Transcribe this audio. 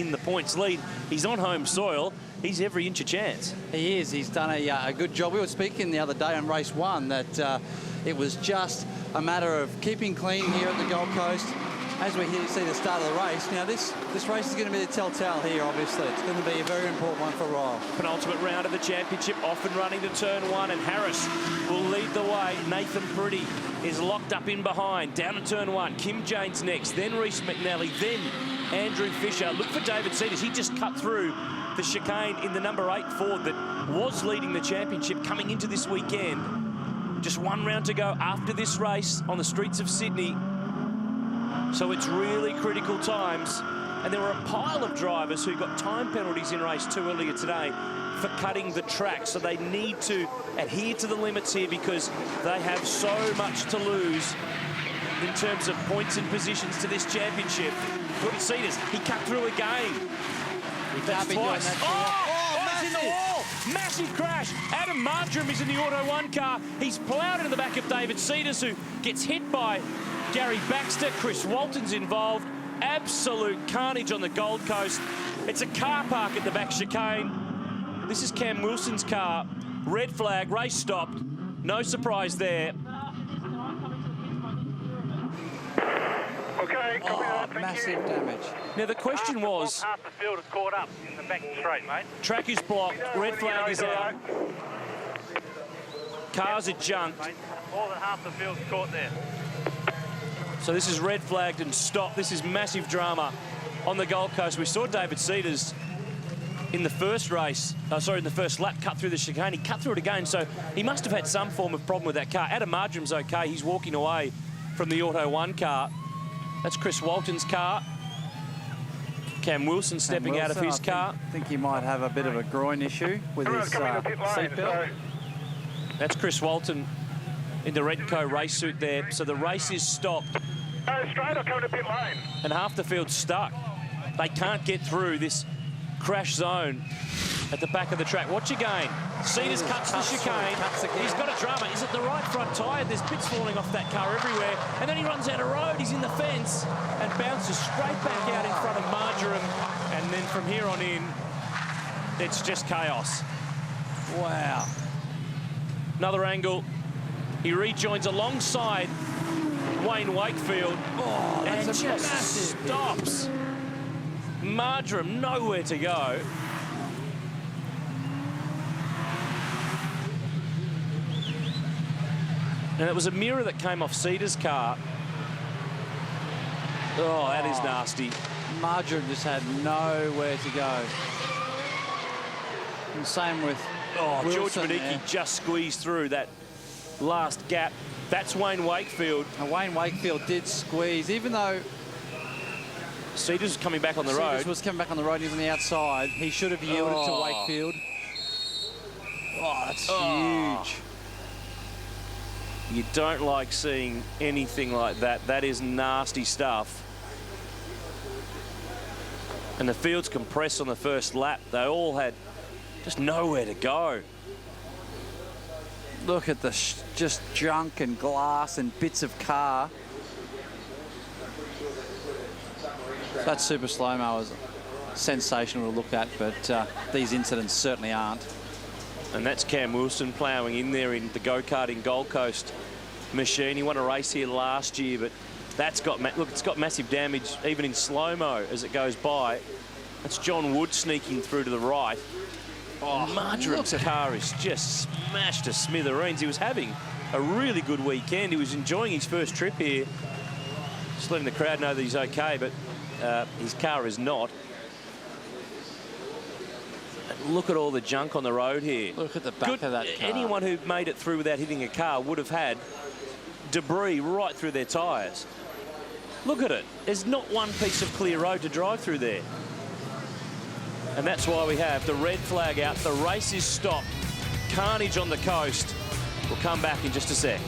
in the points lead. He's on home soil. He's every inch a chance. He is. He's done a good job. We were speaking the other day on race 1 that it was just a matter of keeping clean here at the Gold Coast as we see the start of the race. Now, this race is going to be the telltale here, obviously. It's going to be a very important one for Ryle. Penultimate round of the championship, off and running to turn 1, and Harris will lead the way. Nathan Pretty is locked up in behind. Down to turn 1, Kim Jane's next, then Reece McNally, then Andrew Fisher. Look for David Cedars. He just cut through the chicane in the number 8 Ford that was leading the championship coming into this weekend. Just 1 round to go after this race on the streets of Sydney. So it's really critical times. And there were a pile of drivers who got time penalties in race 2 earlier today for cutting the track. So they need to adhere to the limits here because they have so much to lose in terms of points and positions to this championship. Look at Cedars. He cut through again. That's twice. That's in the wall. Massive crash. Adam Marjoram is in the Auto 1 car. He's ploughed into the back of David Cedars, who gets hit by Gary Baxter. Chris Walton's involved. Absolute carnage on the Gold Coast. It's a car park at the back chicane. This is Cam Wilson's car. Red flag, race stopped. No surprise there. Okay, copy that. Thank Massive you. damage. Now the question was, Half the field is caught up in the back straight, mate. track is blocked, red flag is out, cars are junked. Mate, more than half the field's caught there. So this is red flagged and stopped. This is massive drama on the Gold Coast. We saw David Cedars in the first race, in the first lap, cut through the chicane. He cut through it again, so he must have had some form of problem with that car. Adam Marjoram's okay. He's walking away from the Auto 1 car. That's Chris Walton's car. Cam Wilson stepping out of his car. I think he might have a bit of a groin issue with his seatbelt. That's Chris Walton in the Redco race suit there. So the race is stopped. Go straight or come to pit lane. And half the field's stuck. They can't get through this crash zone at the back of the track. Watch again. Cedars cuts the chicane. He's got a drama. Is it the right front tyre? There's bits falling off that car everywhere. And then he runs out of road. He's in the fence and bounces straight back out in front of Marjoram. And then from here on in, it's just chaos. Wow. Another angle. He rejoins alongside Wayne Wakefield. Oh, and that's just massive stops. Marjoram nowhere to go. And it was a mirror that came off Cedars' car. Oh, that is nasty. Marjoram just had nowhere to go. And same with George Wilson, Medicki just squeezed through that last gap. That's Wayne Wakefield. And Wayne Wakefield did squeeze, even though Cedars was coming back on the road. Cedars was coming back on the road. He was on the outside. He should have yielded to Wakefield. Oh, that's huge. You don't like seeing anything like that. That is nasty stuff. And the field's compressed on the first lap. They all had just nowhere to go. Look at the just junk and glass and bits of car. That super slow-mo is sensational to look at, but these incidents certainly aren't. And that's Cam Wilson ploughing in there in the go-karting Gold Coast machine. He won a race here last year, but that's got, look, it's got massive damage even in slow-mo as it goes by. That's John Wood sneaking through to the right. Oh, Marjoram's car is just smashed to smithereens. He was having a really good weekend. He was enjoying his first trip here. Just letting the crowd know that he's okay, but his car is not. Look at all the junk on the road here. Look at the back of that car. Anyone who made it through without hitting a car would have had debris right through their tyres. Look at it. There's not one piece of clear road to drive through there. And that's why we have the red flag out. The race is stopped. Carnage on the coast. We'll come back in just a sec.